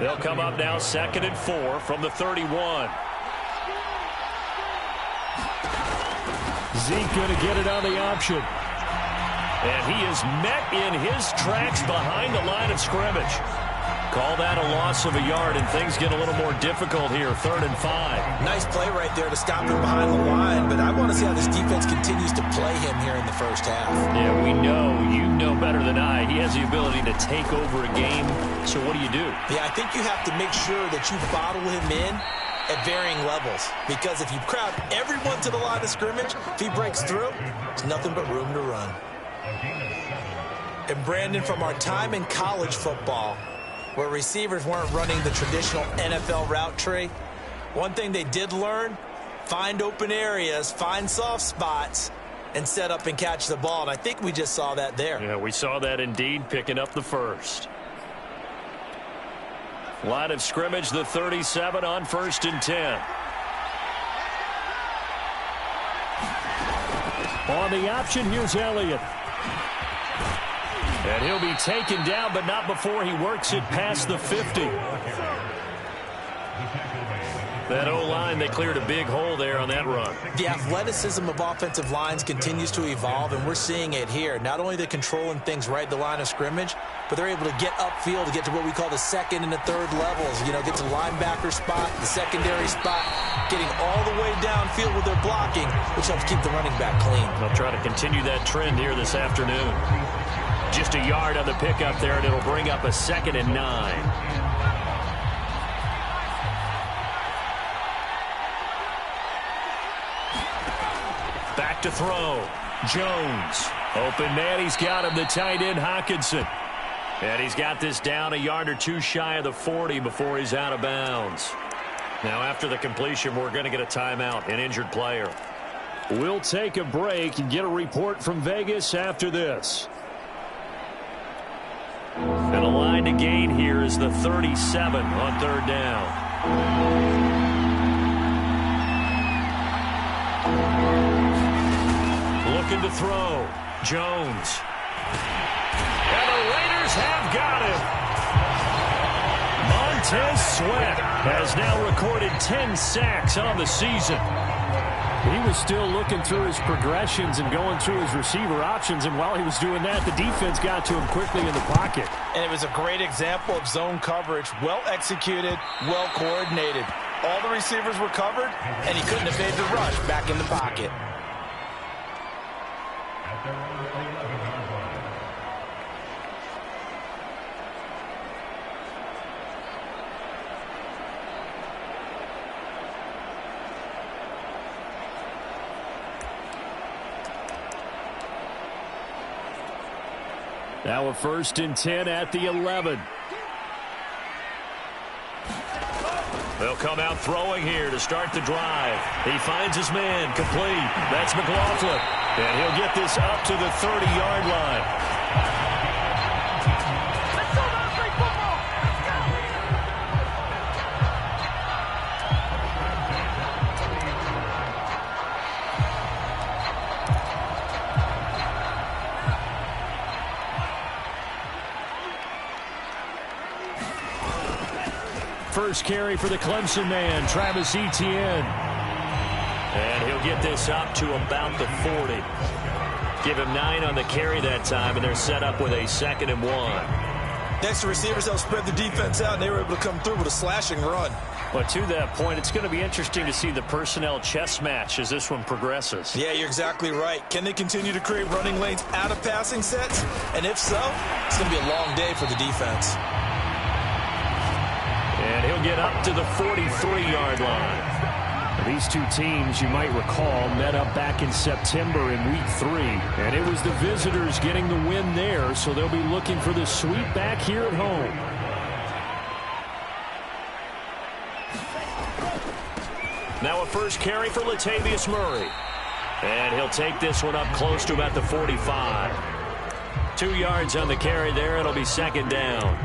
They'll come up now 2nd and 4 from the 31. Zeke going to get it on the option. And he is met in his tracks behind the line of scrimmage. Call that a loss of a yard, and things get a little more difficult here, 3rd and 5. Nice play right there to stop him behind the line, but I want to see how this defense continues to play him here in the first half. Yeah, we know. You know better than I. He has the ability to take over a game, so what do you do? Yeah, I think you have to make sure that you bottle him in at varying levels, because if you crowd everyone to the line of scrimmage, if he breaks through, there's nothing but room to run. And Brandon, from our time in college football, where receivers weren't running the traditional NFL route tree, one thing they did learn, find open areas, find soft spots, and set up and catch the ball. And I think we just saw that there. Yeah, we saw that indeed, picking up the first. Line of scrimmage, the 37 on 1st and 10. On the option, here's Elliott. And he'll be taken down, but not before he works it past the 50. That O-line, they cleared a big hole there on that run. The athleticism of offensive lines continues to evolve, and we're seeing it here. Not only they're controlling things right at the line of scrimmage, but they're able to get upfield to get to what we call the 2nd and the 3rd levels. You know, get to the linebacker spot, the secondary spot, getting all the way downfield with their blocking, which helps keep the running back clean. They'll try to continue that trend here this afternoon. Just a yard on the pickup there, and it'll bring up a 2nd and 9. Back to throw. Jones. Open man, he's got him, the tight end, Hockenson. And he's got this down a yard or two shy of the 40 before he's out of bounds. Now, after the completion, we're going to get a timeout, an injured player. We'll take a break and get a report from Vegas after this. And a line to gain here is the 37 on 3rd down. Looking to throw. Jones. And the Raiders have got him. Montez Sweat has now recorded 10 sacks on the season. He was still looking through his progressions and going through his receiver options, and while he was doing that, the defense got to him quickly in the pocket. And it was a great example of zone coverage, well executed, well coordinated. All the receivers were covered, and he couldn't evade the rush back in the pocket. Now a 1st and 10 at the 11. They'll come out throwing here to start the drive. He finds his man, complete. That's McLaughlin. And he'll get this up to the 30-yard line. Let's go, man, play football. Let's go. First carry for the Clemson man, Travis Etienne. And he'll get this up to about the 40. Give him 9 on the carry that time, and they're set up with a 2nd and 1. Next to receivers, they'll spread the defense out, and they were able to come through with a slashing run. But to that point, it's going to be interesting to see the personnel chess match as this one progresses. Yeah, you're exactly right. Can they continue to create running lanes out of passing sets? And if so, it's going to be a long day for the defense. And he'll get up to the 43-yard line. These two teams, you might recall, met up back in September in Week 3. And it was the visitors getting the win there, so they'll be looking for the sweep back here at home. Now a first carry for Latavius Murray. And he'll take this one up close to about the 45. 2 yards on the carry there. It'll be 2nd down.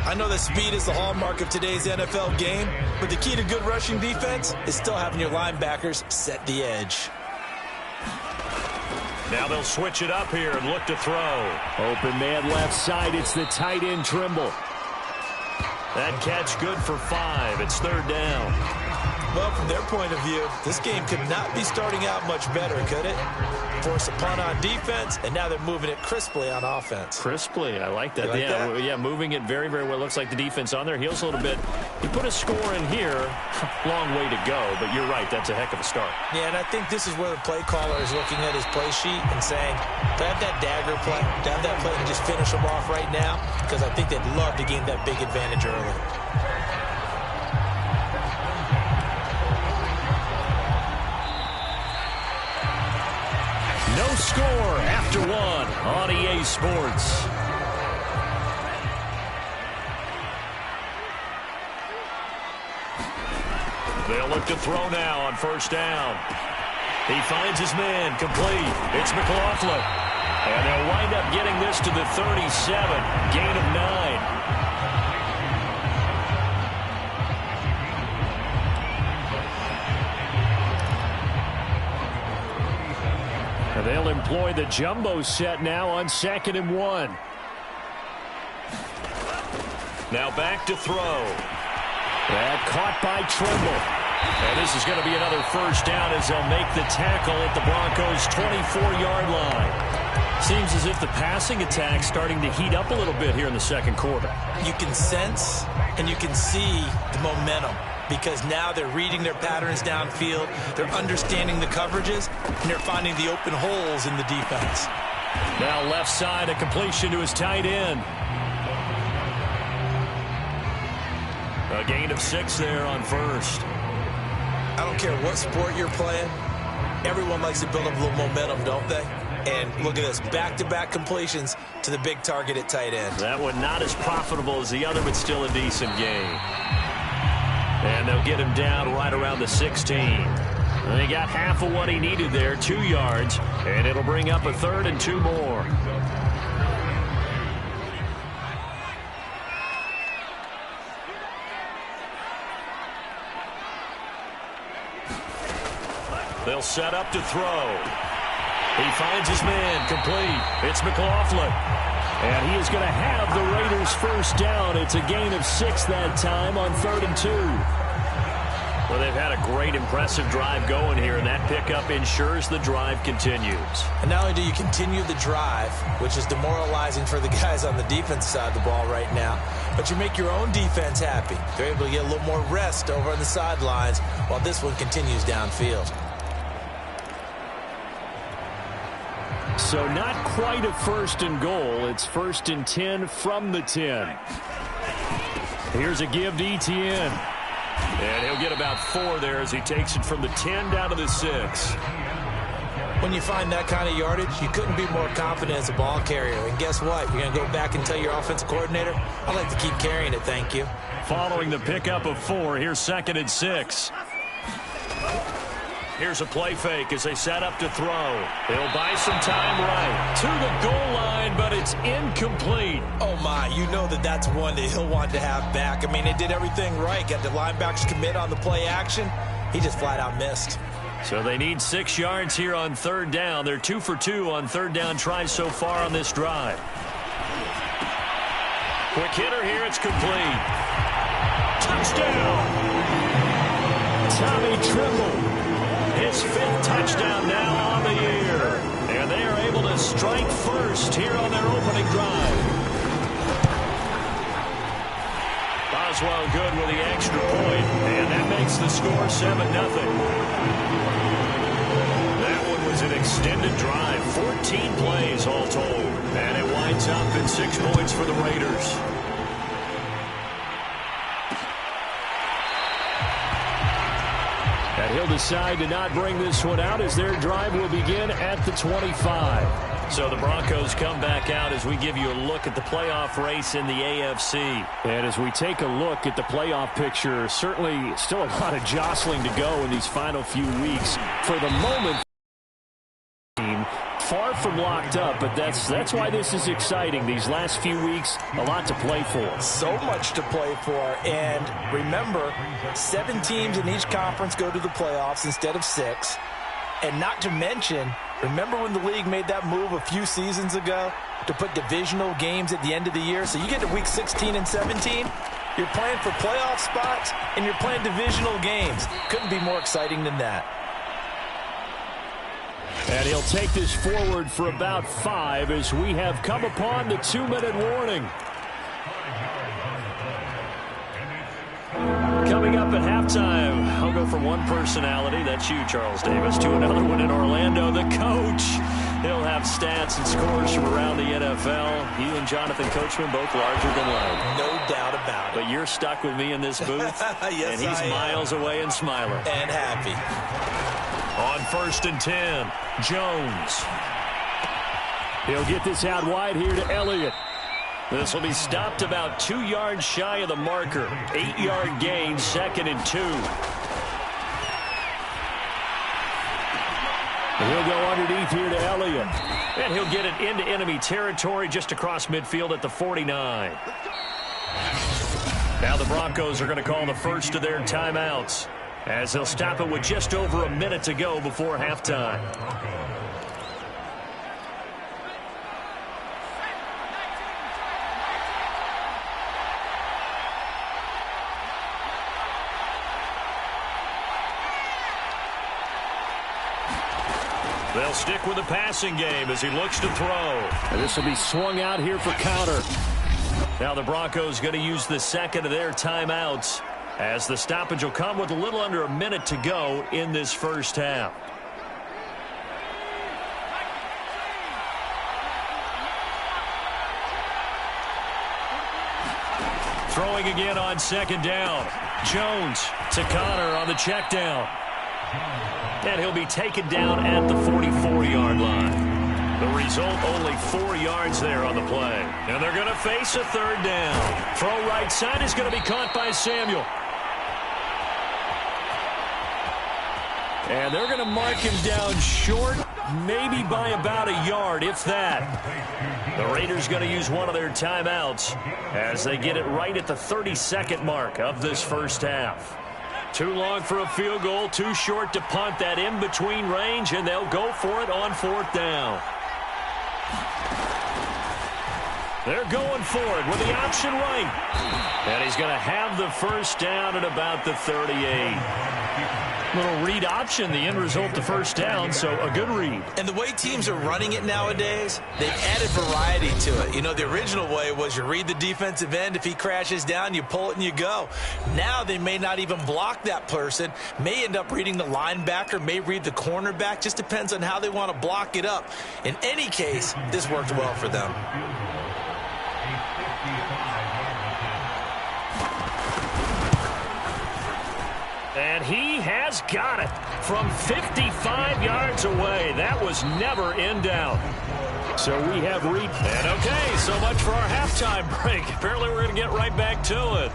I know that speed is the hallmark of today's NFL game, but the key to good rushing defense is still having your linebackers set the edge. Now they'll switch it up here and look to throw. Open man left side. It's the tight end Trimble. That catch good for 5. It's 3rd down. Well, from their point of view, this game could not be starting out much better, could it? Force a punt on defense, and now they're moving it crisply on offense. Crisply, I like that. Like that? Yeah, moving it very, very well. Looks like the defense on their heels a little bit. You put a score in here, long way to go, but you're right, that's a heck of a start. Yeah, and I think this is where the play caller is looking at his play sheet and saying, to have that dagger play, to have that play and just finish them off right now, because I think they'd love to gain that big advantage early. No score after 1 on EA Sports. They'll look to throw now on 1st down. He finds his man, complete. It's McLaughlin. And they'll wind up getting this to the 37, gain of 9. And they'll employ the jumbo set now on 2nd and 1. Now back to throw. That caught by Trimble. And this is going to be another 1st down as they'll make the tackle at the Broncos' 24-yard line. Seems as if the passing attack's starting to heat up a little bit here in the 2nd quarter. You can sense and you can see the momentum, because now they're reading their patterns downfield, they're understanding the coverages, and they're finding the open holes in the defense. Now left side, a completion to his tight end. A gain of 6 there on 1st. I don't care what sport you're playing, everyone likes to build up a little momentum, don't they? And look at this, back-to-back completions to the big target at tight end. That one not as profitable as the other, but still a decent gain. And they'll get him down right around the 16. And he got half of what he needed there, 2 yards, and it'll bring up a 3rd and 2 more. They'll set up to throw. He finds his man, complete. It's McLaughlin. And he is going to have the Raiders' 1st down. It's a gain of 6 that time on 3rd and 2. Well, they've had a great, impressive drive going here, and that pickup ensures the drive continues. And not only do you continue the drive, which is demoralizing for the guys on the defense side of the ball right now, but you make your own defense happy. They're able to get a little more rest over on the sidelines while this one continues downfield. So not quite a 1st and goal. It's 1st and 10 from the 10. Here's a give to Etienne. And he'll get about 4 there as he takes it from the 10 down to the 6. When you find that kind of yardage, you couldn't be more confident as a ball carrier. And guess what? You're going to go back and tell your offensive coordinator, I'd like to keep carrying it, thank you. Following the pickup of 4, here's 2nd and 6. Here's a play fake as they set up to throw. They'll buy some time right to the goal line, but it's incomplete. Oh, my. You know that's one that he'll want to have back. I mean, they did everything right. Got the linebackers commit on the play action. He just flat out missed. So they need 6 yards here on 3rd down. They're 2 for 2 on 3rd down tries so far on this drive. Quick hitter here. It's complete. Touchdown. Tommy Trimble. His 5th touchdown now on the year. And they are able to strike first here on their opening drive. Boswell good with the extra point, and that makes the score 7-0. That one was an extended drive, 14 plays all told. And it winds up in 6 points for the Raiders. And he'll decide to not bring this one out as their drive will begin at the 25. So the Broncos come back out as we give you a look at the playoff race in the AFC. And as we take a look at the playoff picture, certainly still a lot of jostling to go in these final few weeks. For the moment, far from locked up, but that's why this is exciting. These last few weeks, a lot to play for. So much to play for. And remember, 7 teams in each conference go to the playoffs instead of 6. And not to mention, remember when the league made that move a few seasons ago to put divisional games at the end of the year? So you get to week 16 and 17, You're playing for playoff spots, and you're playing divisional games. Couldn't be more exciting than that. And he'll take this forward for about 5 as we have come upon the 2-minute warning. Coming up at halftime, I'll go from one personality, that's you, Charles Davis, to another one in Orlando, the coach. He'll have stats and scores from around the NFL. You and Jonathan Coachman both larger than life. No doubt about it. But you're stuck with me in this booth, yes, and he's miles away and smiling. And happy. On 1st and 10, Jones. He'll get this out wide here to Elliott. This will be stopped about 2 yards shy of the marker. 8-yard gain, 2nd and 2. He'll go underneath here to Elliott. And he'll get it into enemy territory just across midfield at the 49. Now the Broncos are going to call the first of their timeouts, as they'll stop it with just over a minute to go before halftime. They'll stick with the passing game as he looks to throw. And this will be swung out here for counter. Now the Broncos going to use the second of their timeouts, as the stoppage will come with a little under a minute to go in this first half. Throwing again on 2nd down. Jones to Connor on the check down. And he'll be taken down at the 44-yard line. The result, only 4 yards there on the play. And they're going to face a 3rd down. Throw right side is going to be caught by Samuel. And they're going to mark him down short, maybe by about a yard, if that. The Raiders going to use one of their timeouts as they get it right at the 32nd mark of this first half. Too long for a field goal, too short to punt. That in-between range, and they'll go for it on 4th down. They're going for it with the option right. And he's going to have the first down at about the 38. Little read option, the end result, the first down, so a good read. And the way teams are running it nowadays, they've added variety to it. You know, the original way was you read the defensive end. If he crashes down, you pull it and you go. Now they may not even block that person, may end up reading the linebacker, may read the cornerback. Just depends on how they want to block it up. In any case, this worked well for them. And he has got it from 55 yards away. That was never in doubt. So we have reached. And okay, so much for our halftime break. Apparently we're going to get right back to it.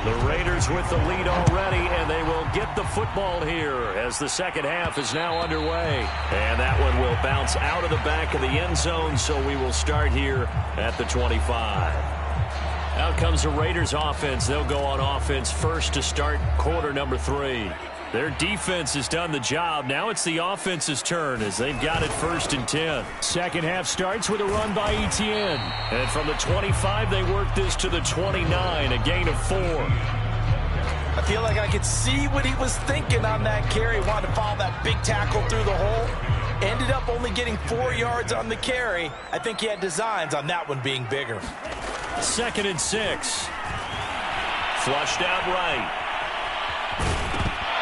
The Raiders with the lead already, and they will get the football here as the second half is now underway. And that one will bounce out of the back of the end zone, so we will start here at the 25. Out comes the Raiders offense. They'll go on offense first to start quarter number 3. Their defense has done the job. Now it's the offense's turn as they've got it 1st and 10. Second half starts with a run by Etienne. And from the 25, they work this to the 29, a gain of 4. I feel like I could see what he was thinking on that carry. Wanted to follow that big tackle through the hole. Ended up only getting 4 yards on the carry. I think he had designs on that one being bigger. 2nd and 6. Flushed out right.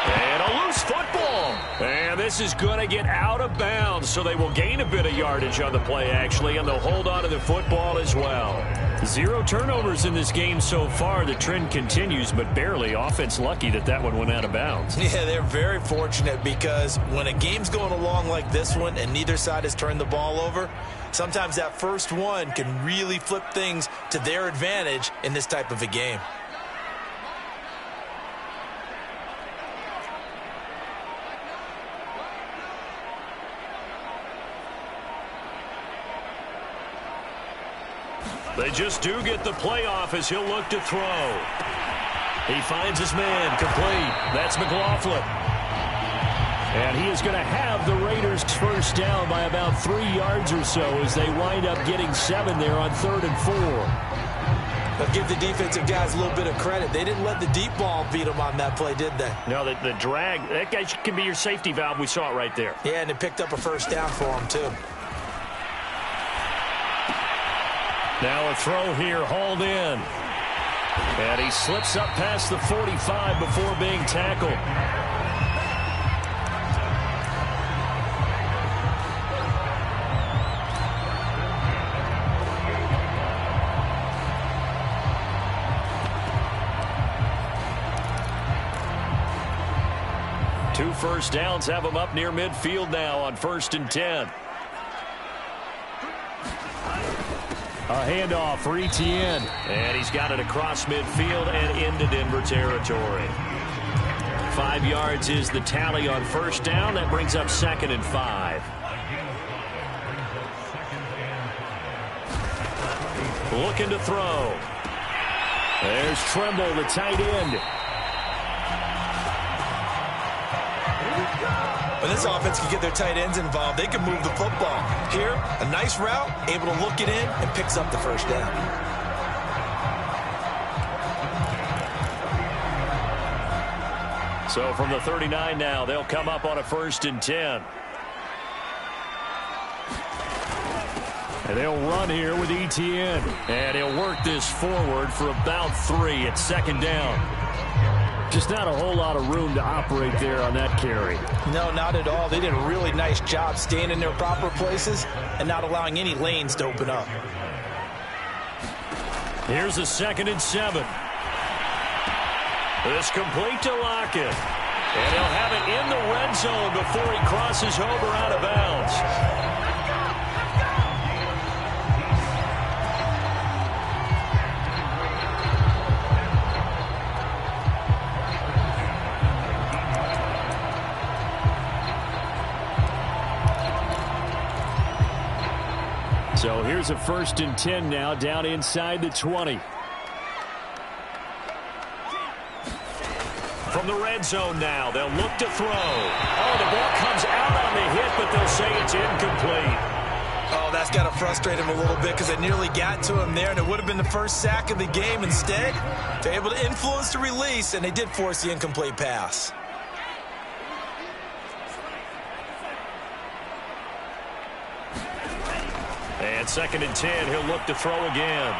And a loose football. And this is going to get out of bounds, so they will gain a bit of yardage on the play, actually, and they'll hold on to the football as well. 0 turnovers in this game so far. The trend continues, but barely. Offense lucky that one went out of bounds. Yeah, they're very fortunate because when a game's going along like this one and neither side has turned the ball over, sometimes that first one can really flip things to their advantage in this type of a game. They just do get the playoff as he'll look to throw. He finds his man, complete. That's McLaughlin. And he is going to have the Raiders first down by about 3 yards or so as they wind up getting 7 there on 3rd and 4. But give the defensive guys a little bit of credit. They didn't let the deep ball beat them on that play, did they? No, the drag, that guy can be your safety valve. We saw it right there. Yeah, and it picked up a first down for them, too. Now a throw here, hauled in. And he slips up past the 45 before being tackled. Two first downs have him up near midfield now on 1st and 10. A handoff for Etienne. And he's got it across midfield and into Denver territory. 5 yards is the tally on first down. That brings up 2nd and 5. Looking to throw. There's Tremble, the tight end. When this offense can get their tight ends involved, they can move the football. Here, a nice route, able to look it in, and picks up the first down. So from the 39 now, they'll come up on a 1st and 10. And they'll run here with Etienne. And he'll work this forward for about 3 at 2nd down. Just not a whole lot of room to operate there on that carry. No, not at all. They did a really nice job staying in their proper places and not allowing any lanes to open up. Here's a 2nd and 7. This complete to Lockett. And he'll have it in the red zone before he crosses over out of bounds. So here's a 1st and 10 now, down inside the 20. From the red zone now, they'll look to throw. Oh, the ball comes out on the hit, but they'll say it's incomplete. Oh, that's got to frustrate him a little bit because it nearly got to him there, and it would have been the first sack of the game. Instead, they're able to influence the release, and they did force the incomplete pass. And 2nd and 10, he'll look to throw again.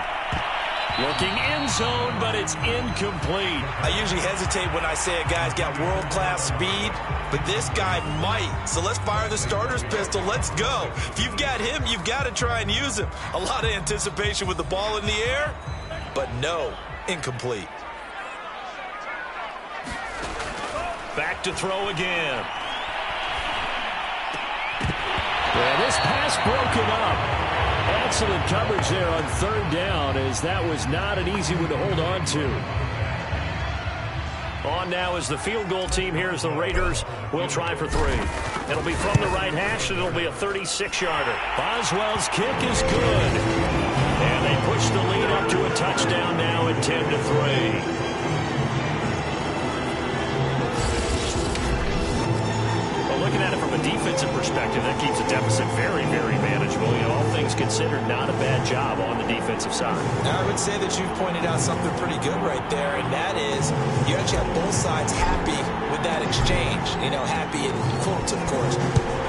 Looking end zone, but it's incomplete. I usually hesitate when I say a guy's got world-class speed, but this guy might. So let's fire the starter's pistol. Let's go. If you've got him, you've got to try and use him. A lot of anticipation with the ball in the air, but no, incomplete. Back to throw again. And this pass broken up. Excellent coverage there on 3rd down, as that was not an easy one to hold on to. On now is the field goal team here as the Raiders will try for 3. It'll be from the right hash, and it'll be a 36-yarder. Boswell's kick is good. And they push the lead up to a touchdown now at 10-3. Looking at it from a defensive perspective, that keeps the deficit very, very manageable. You know, all things considered, not a bad job on the defensive side. Now, I would say that you've pointed out something pretty good right there, and that is you actually have both sides happy with that exchange. You know, happy in quotes, of course.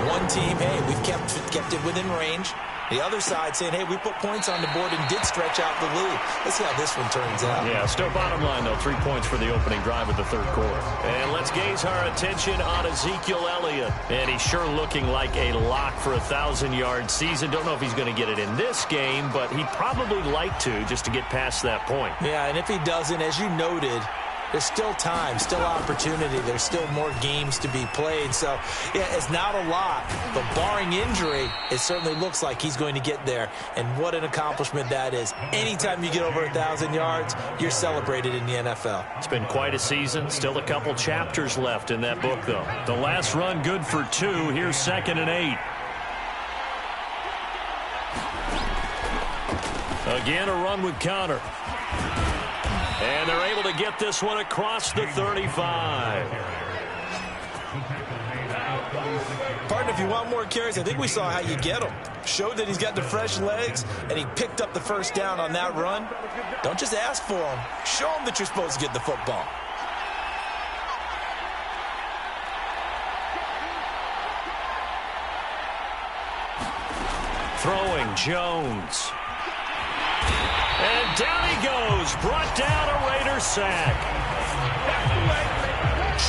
One team, hey, we've kept it within range. The other side saying, hey, we put points on the board and did stretch out the lead. Let's see how this one turns out. Yeah, still bottom line, though, 3 points for the opening drive of the 3rd quarter. And let's gaze our attention on Ezekiel Elliott. And he's sure looking like a lock for a 1,000-yard season. Don't know if he's going to get it in this game, but he'd probably like to just to get past that point. Yeah, and if he doesn't, as you noted, there's still time, still opportunity. There's still more games to be played. So, yeah, it's not a lot. But barring injury, it certainly looks like he's going to get there. And what an accomplishment that is. Anytime you get over 1,000 yards, you're celebrated in the NFL. It's been quite a season. Still a couple chapters left in that book, though. The last run good for 2. Here's 2nd and 8. Again, a run with Connor. And they're able to get this one across the 35. Partner, if you want more carries, I think we saw how you get them. Showed that he's got the fresh legs, and he picked up the first down on that run. Don't just ask for them. Show them that you're supposed to get the football. Throwing, Jones. And down he goes. Brought down a Raider sack.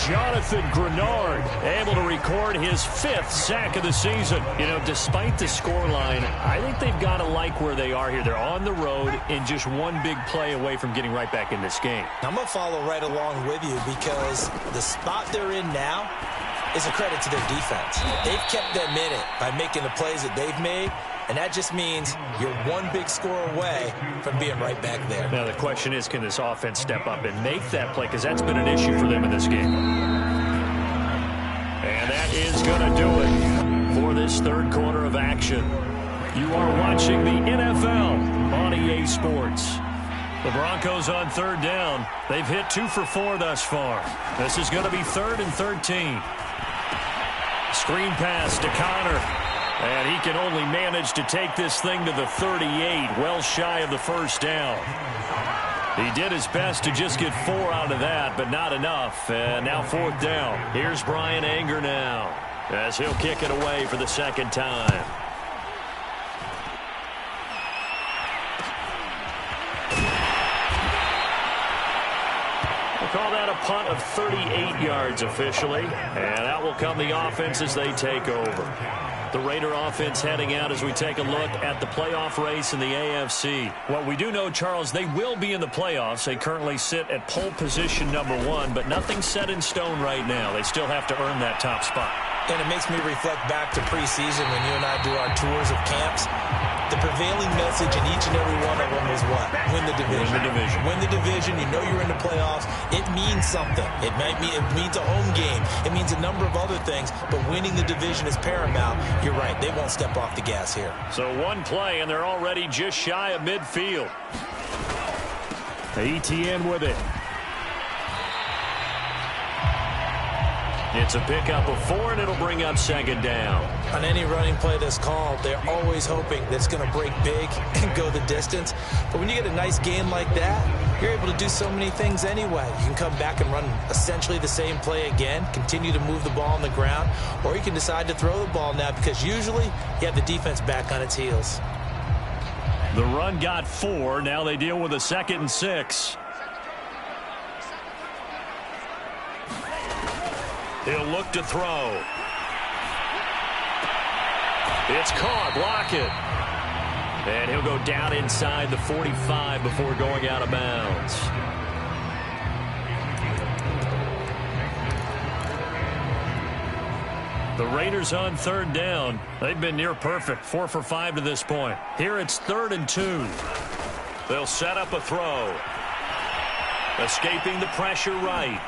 Jonathan Grenard able to record his 5th sack of the season. You know, despite the scoreline, I think they've got to like where they are here. They're on the road and just one big play away from getting right back in this game. I'm going to follow right along with you because the spot they're in now is a credit to their defense. They've kept them in it by making the plays that they've made, and that just means you're one big score away from being right back there. Now the question is, can this offense step up and make that play? Because that's been an issue for them in this game. And that is going to do it for this third quarter of action. You are watching the NFL on EA Sports. The Broncos on third down. They've hit 2 for 4 thus far. This is going to be 3rd and 13. Screen pass to Connor. And he can only manage to take this thing to the 38, well shy of the first down. He did his best to just get 4 out of that, but not enough. And now 4th down. Here's Brian Anger now as he'll kick it away for the 2nd time. Call that a punt of 38 yards officially. And out will come the offense as they take over. The Raider offense heading out as we take a look at the playoff race in the AFC. What we do know, Charles, they will be in the playoffs. They currently sit at pole position number 1, but nothing's set in stone right now. They still have to earn that top spot. And it makes me reflect back to preseason when you and I do our tours of camps. The prevailing message in each and every one of them is what? Win the division. Win the division. Win the division. You know you're in the playoffs. It means something. It means a home game. It means a number of other things, but winning the division is paramount. You're right. They won't step off the gas here. So one play, and they're already just shy of midfield. ETN with it. It's a pickup of 4, and it'll bring up 2nd down. On any running play that's called, they're always hoping that it's going to break big and go the distance. But when you get a nice game like that, you're able to do so many things anyway. You can come back and run essentially the same play again, continue to move the ball on the ground, or you can decide to throw the ball now because usually you have the defense back on its heels. The run got 4. Now they deal with a 2nd and 6. He'll look to throw. It's caught. Block it. And he'll go down inside the 45 before going out of bounds. The Raiders on 3rd down. They've been near perfect. 4 for 5 to this point. Here it's 3rd and 2. They'll set up a throw. Escaping the pressure right.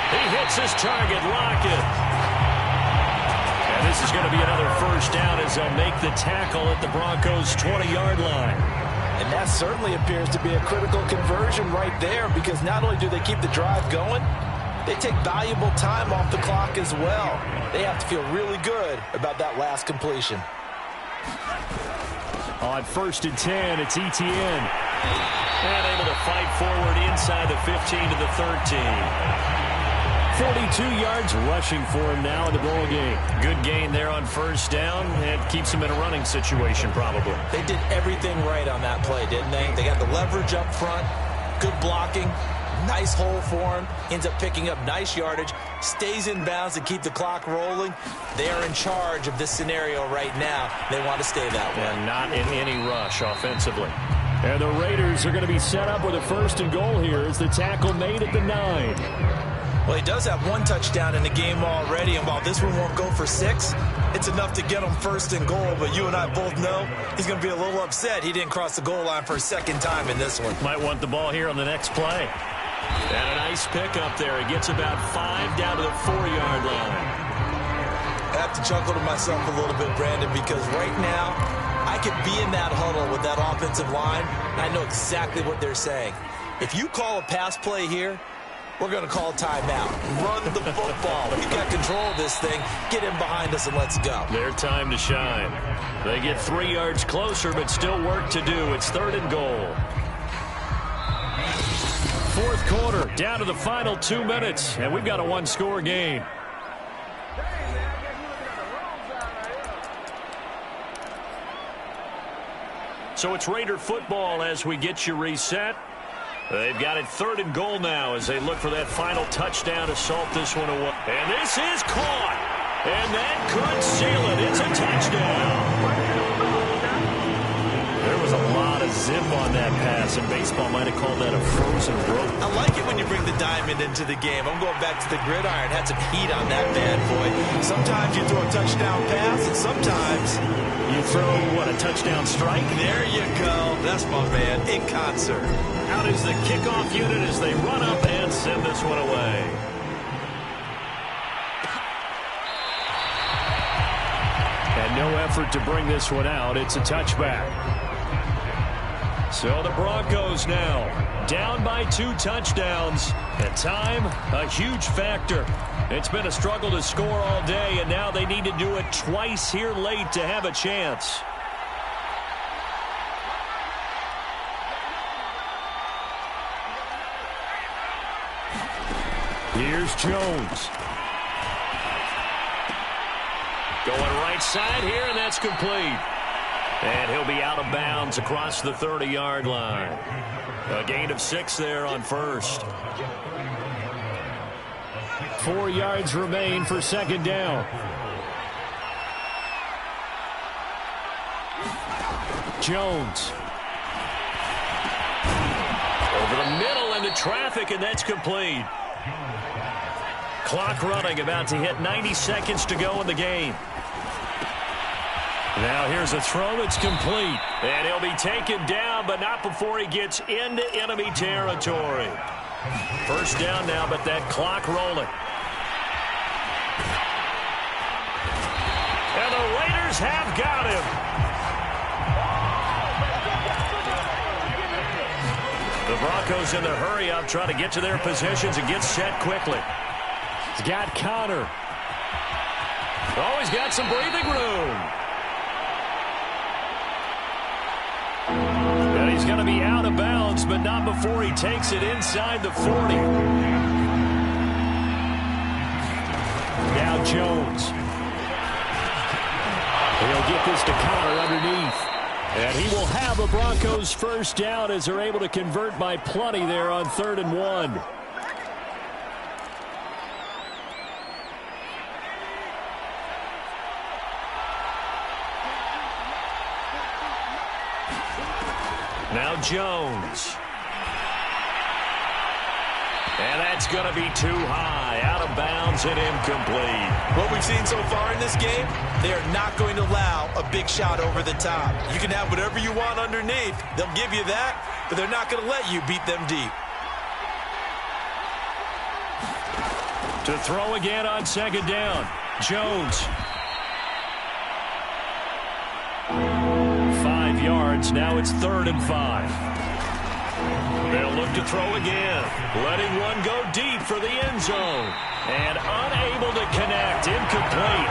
He hits his target. Lockett. And this is going to be another first down as they'll make the tackle at the Broncos' 20-yard line. And that certainly appears to be a critical conversion right there because not only do they keep the drive going, they take valuable time off the clock as well. They have to feel really good about that last completion. On 1st and 10, it's ETN. And able to fight forward inside the 15 to the 13. 42 yards rushing for him now in the ball game. Good gain there on 1st down. It keeps him in a running situation probably. They did everything right on that play, didn't they? They got the leverage up front, good blocking, nice hole for him, ends up picking up nice yardage, stays in bounds to keep the clock rolling. They are in charge of this scenario right now. They want to stay that way. And not in any rush offensively. And the Raiders are going to be set up with a 1st and goal here as the tackle made at the 9. Well, he does have 1 touchdown in the game already, and while this one won't go for 6, it's enough to get him 1st and goal. But you and I both know he's going to be a little upset he didn't cross the goal line for a 2nd time in this one. Might want the ball here on the next play. And a nice pickup there. He gets about 5 down to the 4-yard line. I have to chuckle to myself a little bit, Brandon, because right now I could be in that huddle with that offensive line, and I know exactly what they're saying. If you call a pass play here, we're going to call timeout. Run the football. We've got control of this thing. Get him behind us and let's go. Their time to shine. They get 3 yards closer, but still work to do. It's 3rd and goal. 4th quarter, down to the final 2 minutes, and we've got a one-score game. So it's Raider football as we get you reset. They've got it 3rd and goal now as they look for that final touchdown to salt this one away. And this is caught. And that could seal it. It's a touchdown. There was a lot of zip on that pass, and baseball might have called that a frozen rope. I like it when you bring the diamond into the game. I'm going back to the gridiron. Had some heat on that bad boy. Sometimes you throw a touchdown pass, and sometimes you throw, what, a touchdown strike? There you go. That's my man, in concert. Out is the kickoff unit as they run up and send this one away. And no effort to bring this one out. It's a touchback. So the Broncos now down by 2 touchdowns. At time, a huge factor. It's been a struggle to score all day, and now they need to do it twice here late to have a chance. Here's Jones. Going right side here, and that's complete. And he'll be out of bounds across the 30-yard line. A gain of 6 there on first. 4 yards remain for 2nd down. Jones. Over the middle into traffic, and that's complete. Clock running, about to hit 90 seconds to go in the game. Now here's a throw that's complete. And he'll be taken down, but not before he gets into enemy territory. First down now, but that clock rolling. And the Raiders have got him. The Broncos in the hurry-up trying to get to their positions and get set quickly. He's got Connor. Oh, he's got some breathing room. And he's going to be out of bounds, but not before he takes it inside the 40. Now Jones. He'll get this to Connor underneath. And he will have a Broncos first down as they're able to convert by plenty there on 3rd and 1. Now Jones. And that's going to be too high. Out of bounds and incomplete. What we've seen so far in this game, they are not going to allow a big shot over the top. You can have whatever you want underneath. They'll give you that, but they're not going to let you beat them deep. To throw again on 2nd down. Jones. 5 yards. Now it's 3rd and 5. They'll look to throw again. Letting one go deep for the end zone. And unable to connect. Incomplete.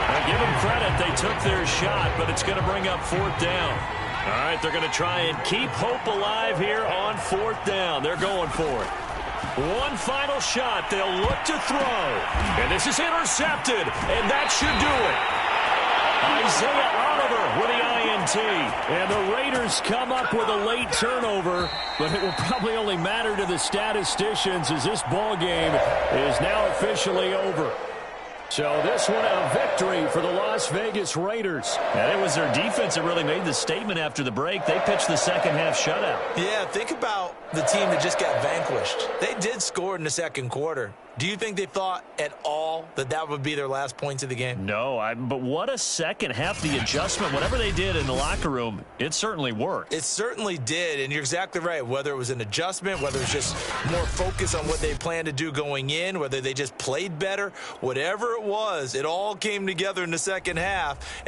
Now give them credit. They took their shot, but it's going to bring up 4th down. All right, they're going to try and keep hope alive here on 4th down. They're going for it. One final shot. They'll look to throw. And this is intercepted. And that should do it. Isaiah Oliver with the INT. And the Raiders come up with a late turnover, but it will probably only matter to the statisticians as this ball game is now officially over. So this one a victory for the Las Vegas Raiders. And it was their defense that really made the statement after the break. They pitched the second half shutout. Yeah, think about the team that just got vanquished. They did score in the 2nd quarter. Do you think they thought at all that that would be their last points of the game? No, but what a second half. The adjustment, whatever they did in the locker room, it certainly worked. It certainly did, and you're exactly right. Whether it was an adjustment, whether it's just more focus on what they planned to do going in, whether they just played better, whatever it was, it all came together in the second half.